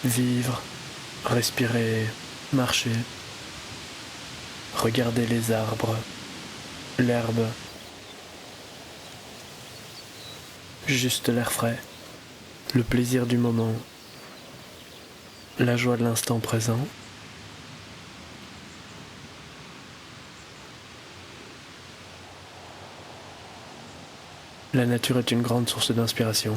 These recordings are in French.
Vivre, respirer, marcher, regarder les arbres, l'herbe, juste l'air frais, le plaisir du moment, la joie de l'instant présent. La nature est une grande source d'inspiration.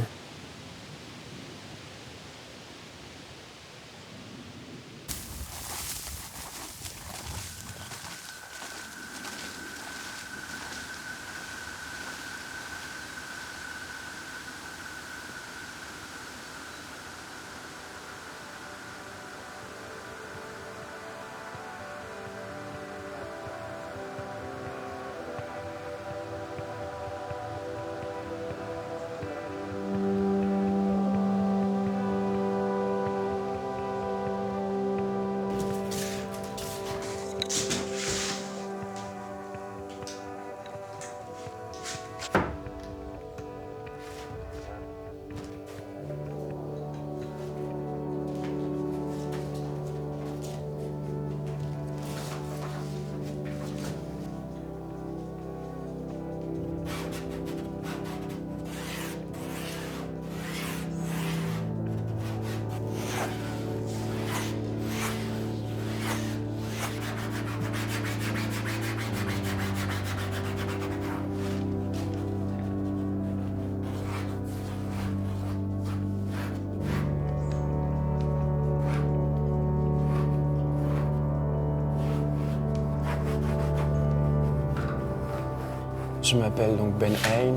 Je m'appelle donc Ben Hain.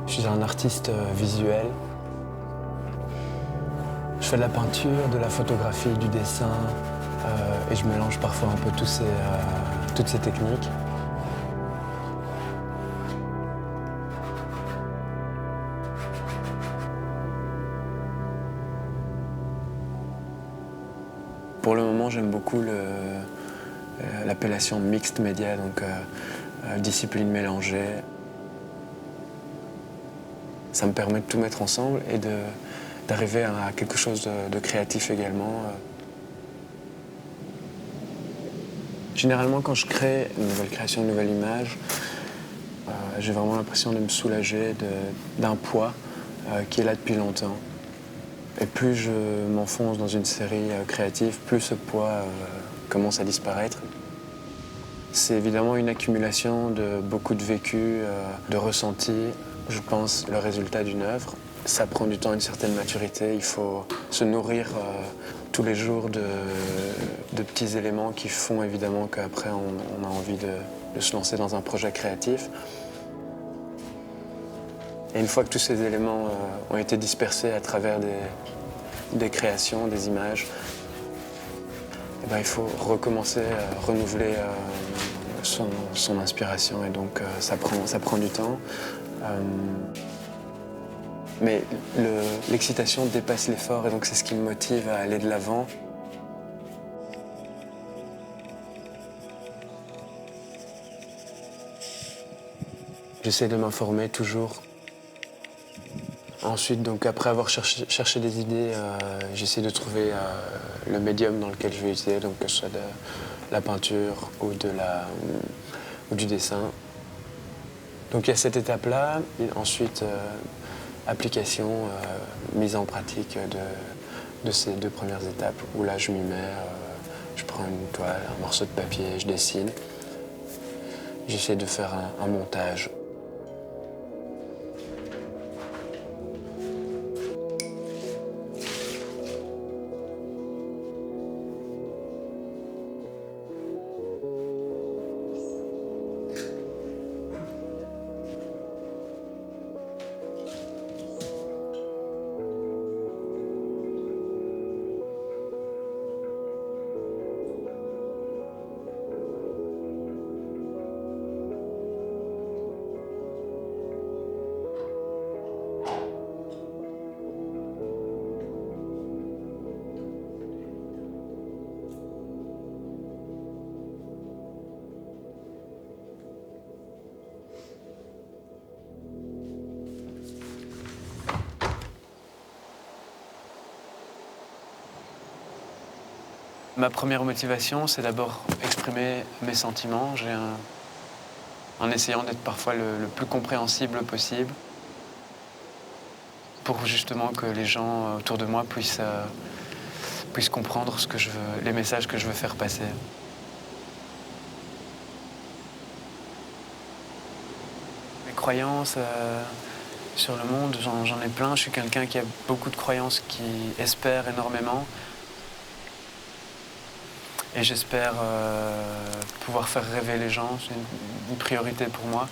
Je suis un artiste visuel. Je fais de la peinture, de la photographie, du dessin et je mélange parfois un peu toutes ces techniques. Pour le moment, j'aime beaucoup l'appellation mixed media, donc discipline mélangée. Ça me permet de tout mettre ensemble et d'arriver à quelque chose de créatif également. Généralement, quand je crée une nouvelle création, une nouvelle image, j'ai vraiment l'impression de me soulager d'un poids qui est là depuis longtemps. Et plus je m'enfonce dans une série créative, plus ce poids commence à disparaître. C'est évidemment une accumulation de beaucoup de vécus, de ressentis. Je pense le résultat d'une œuvre. Ça prend du temps, une certaine maturité. Il faut se nourrir tous les jours de petits éléments qui font évidemment qu'après on a envie de se lancer dans un projet créatif. Et une fois que tous ces éléments ont été dispersés à travers des créations, des images, eh ben, il faut recommencer à renouveler son inspiration et donc ça prend du temps. Mais l'excitation dépasse l'effort et donc c'est ce qui me motive à aller de l'avant. J'essaie de m'informer toujours. Ensuite, donc, après avoir cherché des idées, j'essaie de trouver le médium dans lequel je vais utiliser, donc que ce soit de la peinture ou du dessin. Donc il y a cette étape-là, ensuite application, mise en pratique de ces deux premières étapes où là je m'y mets, je prends une toile, un morceau de papier, je dessine. J'essaie de faire un montage. Ma première motivation, c'est d'abord exprimer mes sentiments. En essayant d'être parfois le plus compréhensible possible, pour justement que les gens autour de moi puissent comprendre les messages que je veux faire passer. Mes croyances sur le monde, j'en ai plein. Je suis quelqu'un qui a beaucoup de croyances, qui espère énormément. Et j'espère pouvoir faire rêver les gens. C'est une priorité pour moi.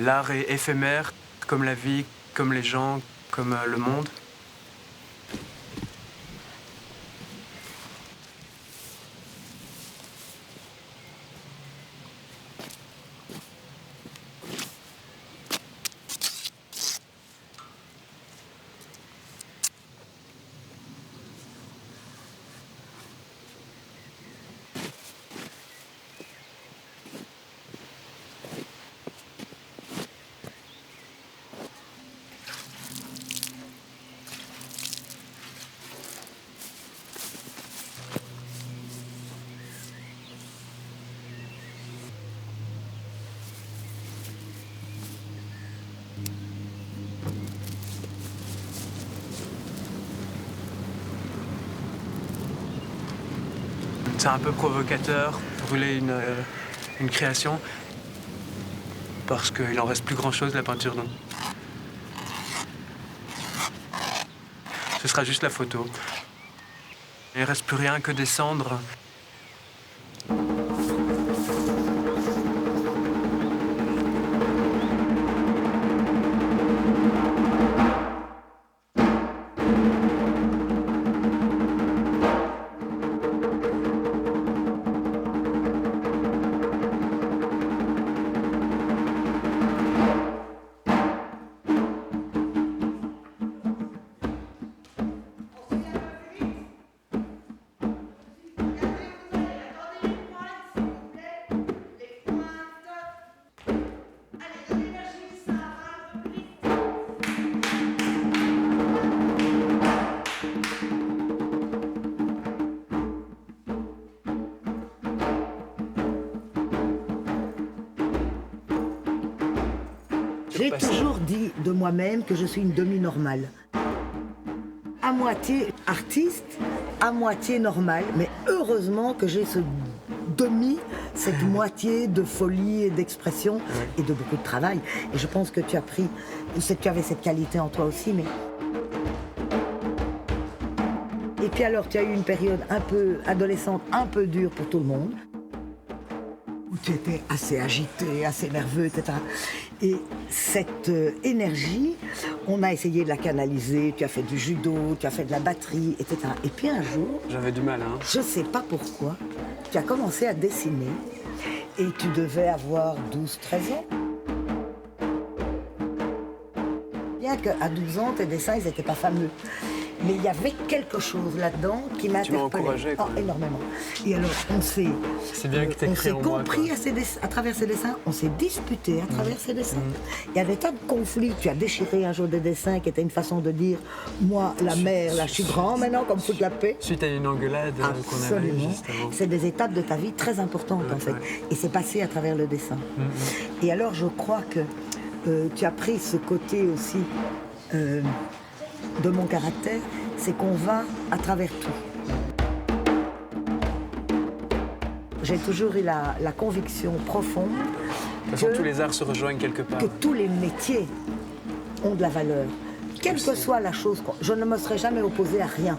L'art est éphémère, comme la vie, comme les gens, comme le monde. C'est un peu provocateur, brûler une création, parce qu'il n'en reste plus grand-chose, la peinture. Donc. Ce sera juste la photo. Il ne reste plus rien que des cendres. J'ai toujours dit de moi-même que je suis une demi-normale. À moitié artiste, à moitié normale, mais heureusement que j'ai cette moitié de folie et d'expression et de beaucoup de travail. Et je pense que tu avais cette qualité en toi aussi, mais... Et puis alors, tu as eu une période un peu adolescente, un peu dure pour tout le monde, où tu étais assez agité, assez nerveux, etc. Et cette énergie, on a essayé de la canaliser, tu as fait du judo, tu as fait de la batterie, etc. Et puis un jour... J'avais du mal, hein. Je ne sais pas pourquoi, tu as commencé à dessiner et tu devais avoir 12-13 ans. Bien qu'à 12 ans, tes dessins, ils n'étaient pas fameux. Mais il y avait quelque chose là-dedans qui m'a interpellée. Tu m'as encouragée, quoi. Oh, énormément. Et alors, on s'est compris à travers ces dessins, on s'est disputé à travers ces dessins. Il y avait tant de conflits. Tu as déchiré un jour des dessins qui était une façon de dire moi, la mère, là, je suis grand maintenant, comme foutre la paix. Suite à une engueulade qu'on avait juste avant. C'est des étapes de ta vie très importantes, en fait. Et c'est passé à travers le dessin. Et alors, je crois que tu as pris ce côté aussi... de mon caractère, c'est qu'on va à travers tout. J'ai toujours eu la conviction profonde que tous les arts se rejoignent quelque part. Que tous les métiers ont de la valeur. Quelle que soit la chose, je ne me serais jamais opposée à rien.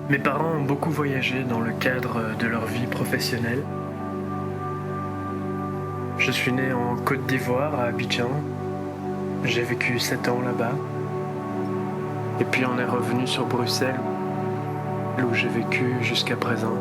Mes parents ont beaucoup voyagé dans le cadre de leur vie professionnelle. Je suis né en Côte d'Ivoire, à Abidjan. J'ai vécu 7 ans là-bas. Et puis on est revenu sur Bruxelles, où j'ai vécu jusqu'à présent.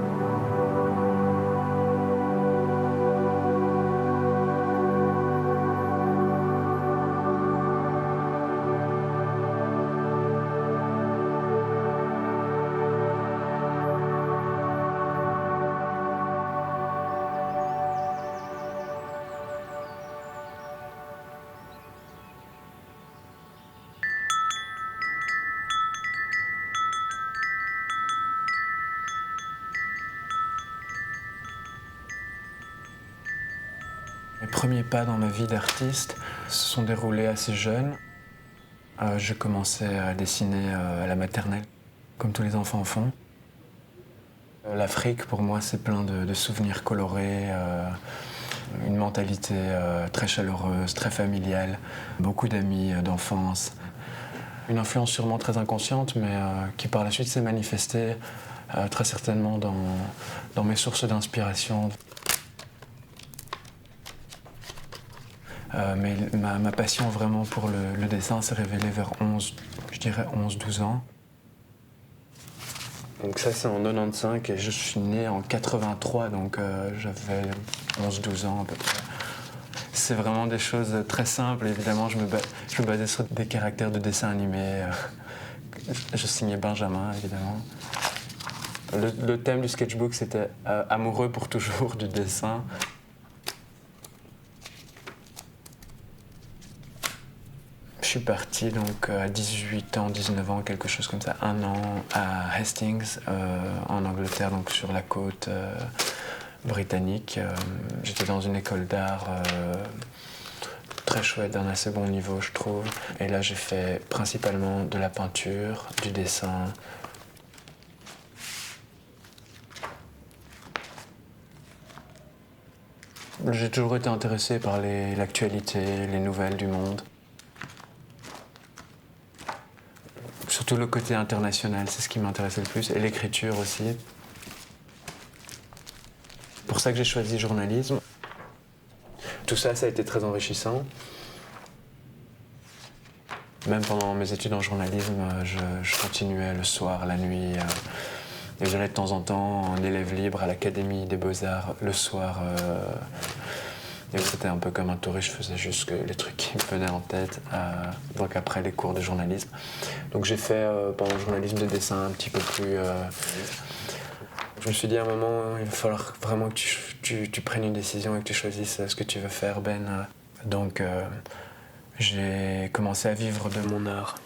Mes premiers pas dans ma vie d'artiste se sont déroulés assez jeune. Je commençais à dessiner à la maternelle, comme tous les enfants font. L'Afrique, pour moi, c'est plein de souvenirs colorés, une mentalité très chaleureuse, très familiale, beaucoup d'amis d'enfance. Une influence sûrement très inconsciente, mais qui par la suite s'est manifestée très certainement dans mes sources d'inspiration. Mais ma passion vraiment pour le dessin s'est révélée vers 11-12 ans. Donc ça c'est en 95 et je suis né en 83, donc j'avais 11-12 ans à peu près. C'est vraiment des choses très simples, évidemment je me basais sur des caractères de dessin animé. Je signais Benjamin évidemment. Le thème du sketchbook c'était amoureux pour toujours du dessin. Je suis parti donc à 18 ans, 19 ans, quelque chose comme ça, 1 an à Hastings, en Angleterre, donc sur la côte britannique. J'étais dans une école d'art très chouette, d'un assez bon niveau, je trouve. Et là, j'ai fait principalement de la peinture, du dessin. J'ai toujours été intéressé par l'actualité, les nouvelles du monde. Surtout le côté international, c'est ce qui m'intéressait le plus, et l'écriture aussi. C'est pour ça que j'ai choisi journalisme. Tout ça, ça a été très enrichissant. Même pendant mes études en journalisme, je continuais le soir, la nuit. Et j'allais de temps en temps en élève libre à l'Académie des Beaux-Arts le soir. Et c'était un peu comme un touriste, je faisais juste les trucs qui me venaient en tête, donc après les cours de journalisme. Donc j'ai fait pendant le journalisme de dessin un petit peu plus... Je me suis dit à un moment, il va falloir vraiment que tu prennes une décision et que tu choisisses ce que tu veux faire, Ben. Donc j'ai commencé à vivre de mon art.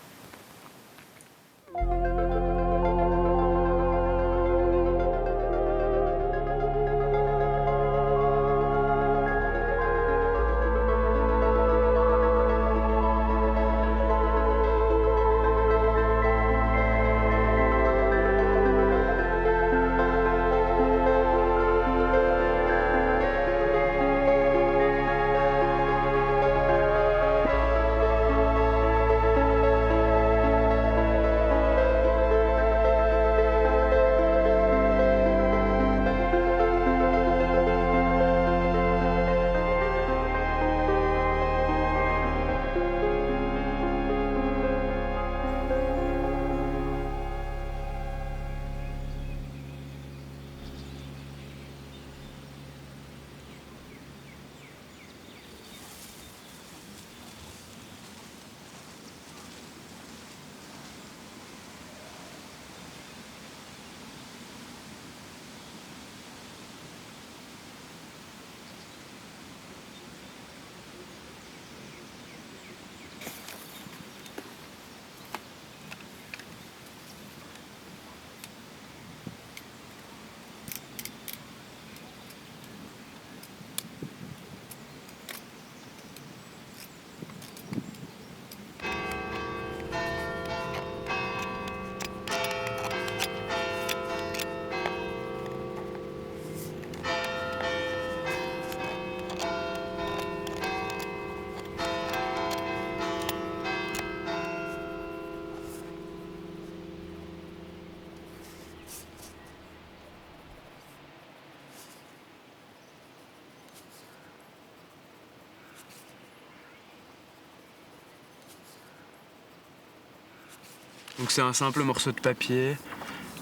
Donc c'est un simple morceau de papier,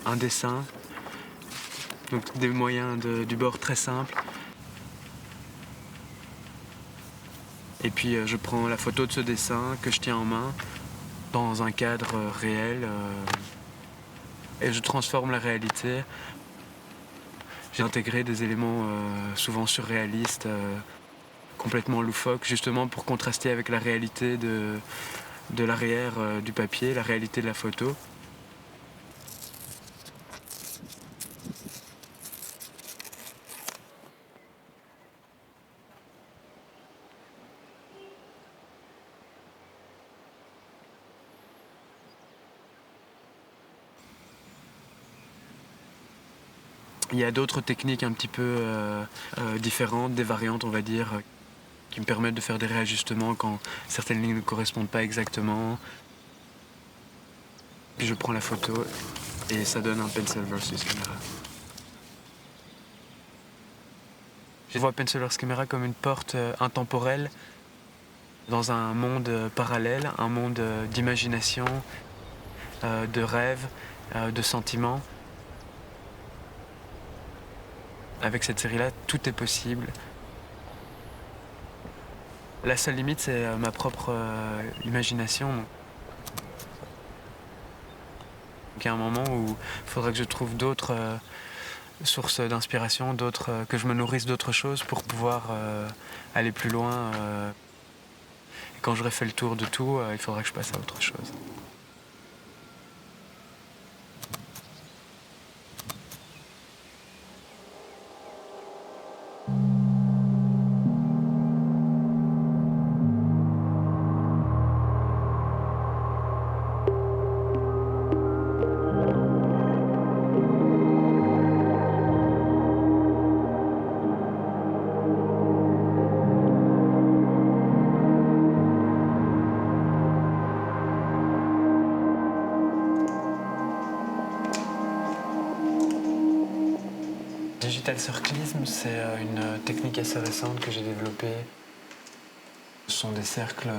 un dessin, donc des moyens du bord très simples. Et puis je prends la photo de ce dessin que je tiens en main dans un cadre réel et je transforme la réalité. J'ai intégré des éléments souvent surréalistes, complètement loufoques, justement pour contraster avec la réalité de l'arrière du papier, la réalité de la photo. Il y a d'autres techniques un petit peu différentes, des variantes on va dire, qui me permettent de faire des réajustements quand certaines lignes ne correspondent pas exactement. Puis je prends la photo et ça donne un pencil versus camera. Je vois pencil versus camera comme une porte intemporelle dans un monde parallèle, un monde d'imagination, de rêves, de sentiments. Avec cette série-là, tout est possible. La seule limite, c'est ma propre imagination. Donc, il y a un moment où il faudrait que je trouve d'autres sources d'inspiration, que je me nourrisse d'autres choses pour pouvoir aller plus loin. Et quand j'aurai fait le tour de tout, il faudra que je passe à autre chose. Digital circlisme, c'est une technique assez récente que j'ai développée. Ce sont des cercles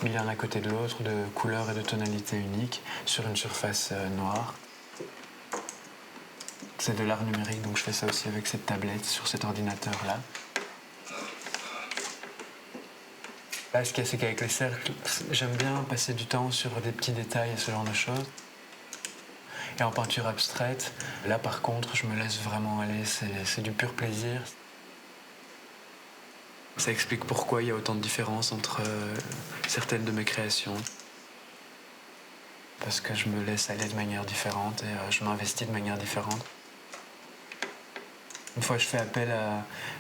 mis l'un à côté de l'autre, de couleurs et de tonalités uniques, sur une surface noire. C'est de l'art numérique, donc je fais ça aussi avec cette tablette, sur cet ordinateur-là. Là, ce qu'il y a, c'est qu'avec les cercles, j'aime bien passer du temps sur des petits détails et ce genre de choses. Et en peinture abstraite, là par contre, je me laisse vraiment aller, c'est du pur plaisir. Ça explique pourquoi il y a autant de différences entre certaines de mes créations. Parce que je me laisse aller de manière différente et je m'investis de manière différente. Une fois, je fais appel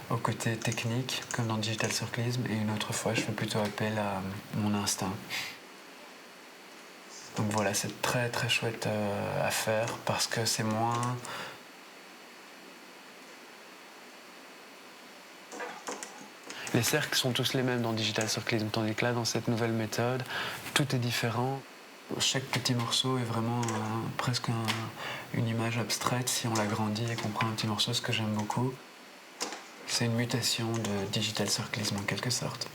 au côté technique, comme dans Digital Circlism, et une autre fois, je fais plutôt appel à mon instinct. Donc voilà, c'est très très chouette à faire parce que c'est moins... Les cercles sont tous les mêmes dans Digital Circlism, tandis que là, dans cette nouvelle méthode, tout est différent. Chaque petit morceau est vraiment presque une image abstraite si on l'agrandit et qu'on prend un petit morceau, ce que j'aime beaucoup. C'est une mutation de Digital Circlism en quelque sorte.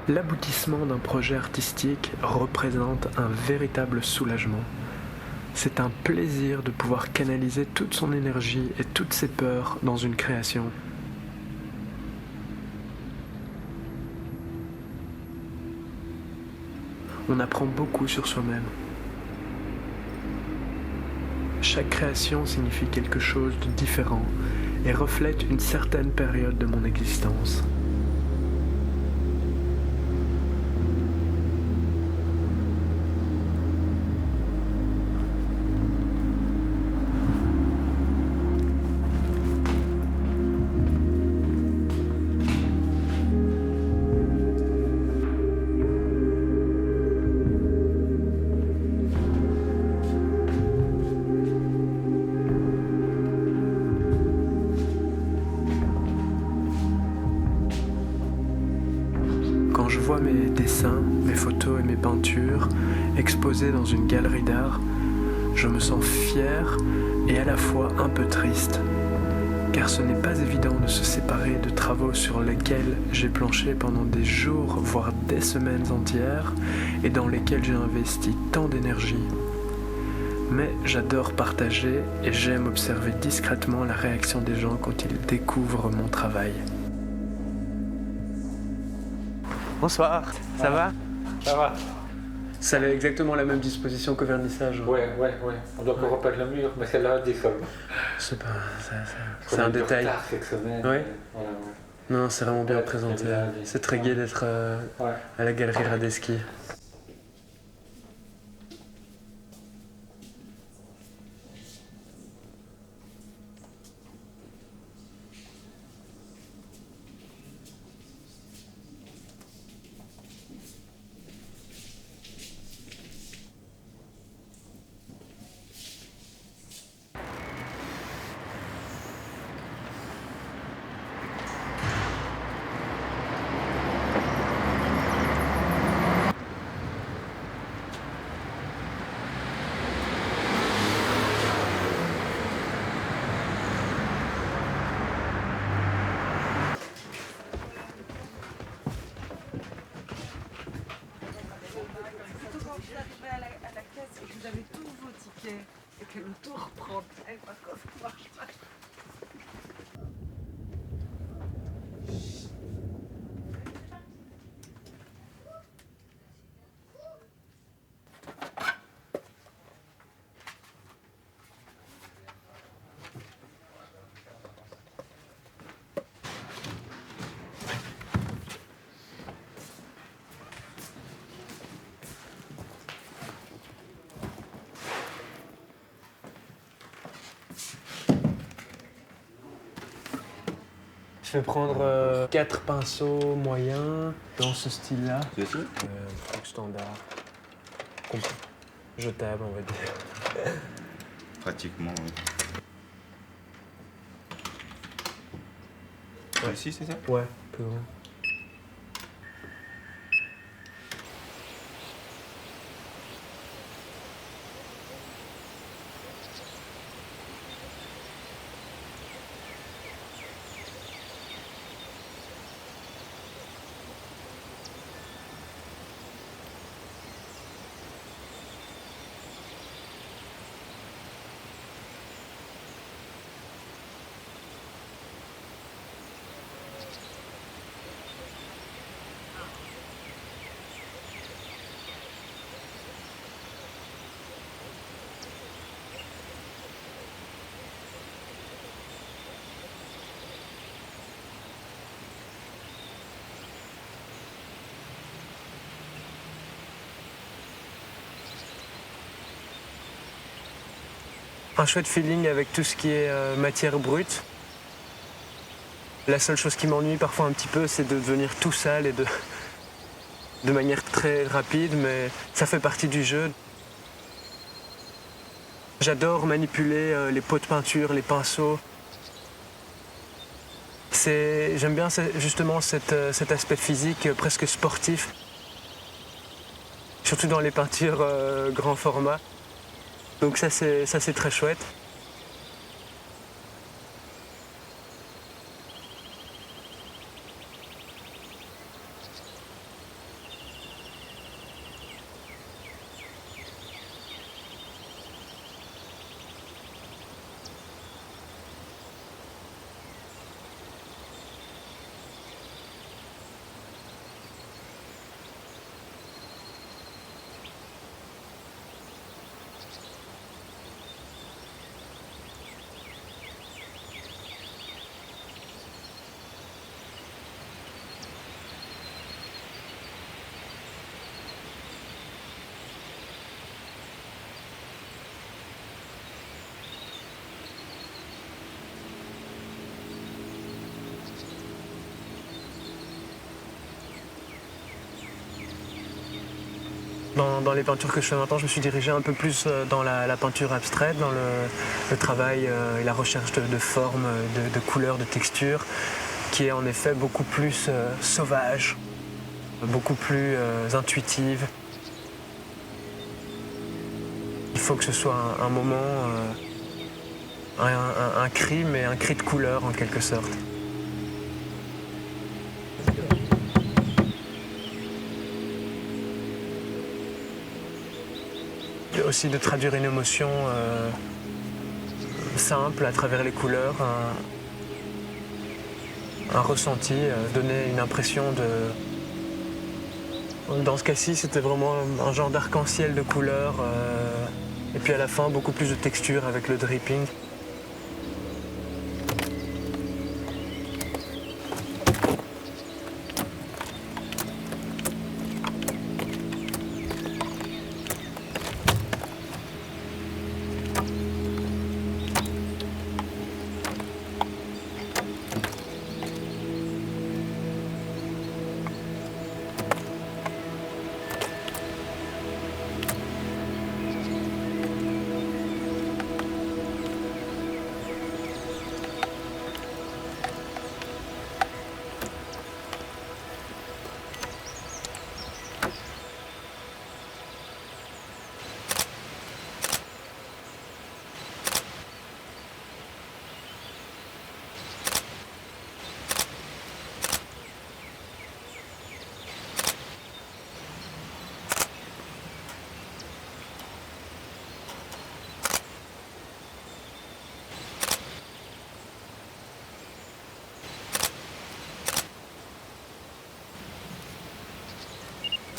L'aboutissement d'un projet artistique représente un véritable soulagement. C'est un plaisir de pouvoir canaliser toute son énergie et toutes ses peurs dans une création. On apprend beaucoup sur soi-même. Chaque création signifie quelque chose de différent et reflète une certaine période de mon existence. Quand je vois mes dessins, mes photos et mes peintures exposés dans une galerie d'art, je me sens fier et à la fois un peu triste, car ce n'est pas évident de se séparer de travaux sur lesquels j'ai planché pendant des jours, voire des semaines entières, et dans lesquels j'ai investi tant d'énergie. Mais j'adore partager et j'aime observer discrètement la réaction des gens quand ils découvrent mon travail. Bonsoir, ça va? Ça va. Ça a exactement la même disposition qu'au vernissage. Ouais. On doit encore repeindre le mur, mais c'est là des sommes. C'est pas, c'est un détail. Cette semaine. Ouais. Voilà. Non, c'est vraiment bien Ouais, présenté. très bien. C'est très gai d'être Ouais. à la galerie Radetzky. Quand vous arrivez à la caisse et que vous avez tous vos tickets et que le tour reprend, par contre, ça marche pas. Je vais prendre 4 pinceaux moyens dans ce style-là. C'est ça? Truc standard. Jetable, on va dire. Pratiquement, oui. Ouais. Ici, c'est ça? Ouais, peu grand. Un chouette feeling avec tout ce qui est matière brute. La seule chose qui m'ennuie parfois un petit peu, c'est de devenir tout sale et de manière très rapide, mais ça fait partie du jeu. J'adore manipuler les pots de peinture, les pinceaux. J'aime bien justement cet aspect physique presque sportif, surtout dans les peintures grand format. Donc ça c'est très chouette. Dans les peintures que je fais maintenant, je me suis dirigé un peu plus dans la peinture abstraite, dans le travail et la recherche de formes, de couleurs, de textures, qui est en effet beaucoup plus sauvage, beaucoup plus intuitive. Il faut que ce soit un moment, un cri, mais un cri de couleur en quelque sorte. Aussi de traduire une émotion simple à travers les couleurs, un ressenti, donner une impression de... Dans ce cas-ci, c'était vraiment un genre d'arc-en-ciel de couleurs et puis à la fin, beaucoup plus de texture avec le dripping.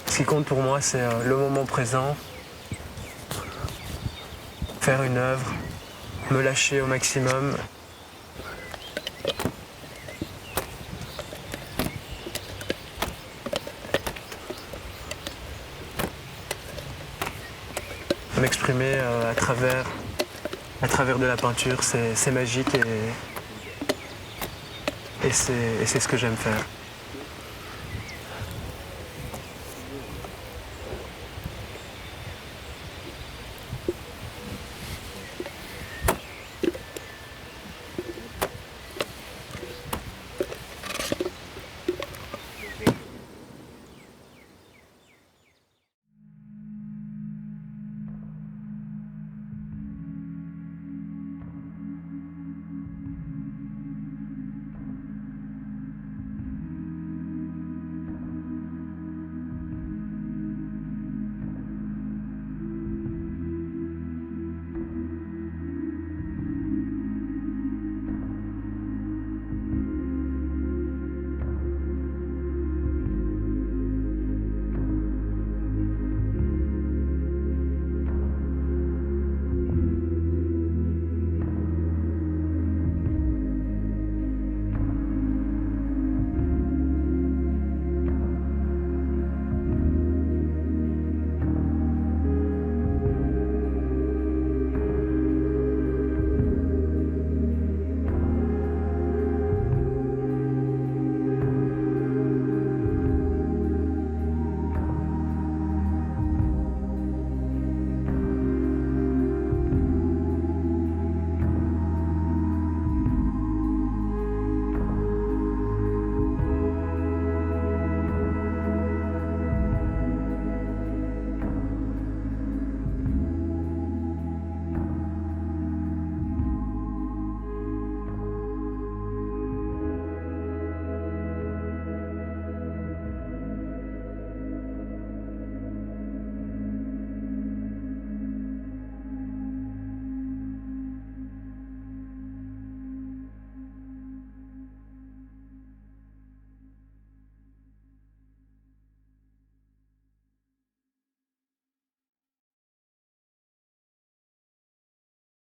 Ce qui compte pour moi, c'est le moment présent, faire une œuvre, me lâcher au maximum. M'exprimer à travers de la peinture, c'est magique et c'est ce que j'aime faire.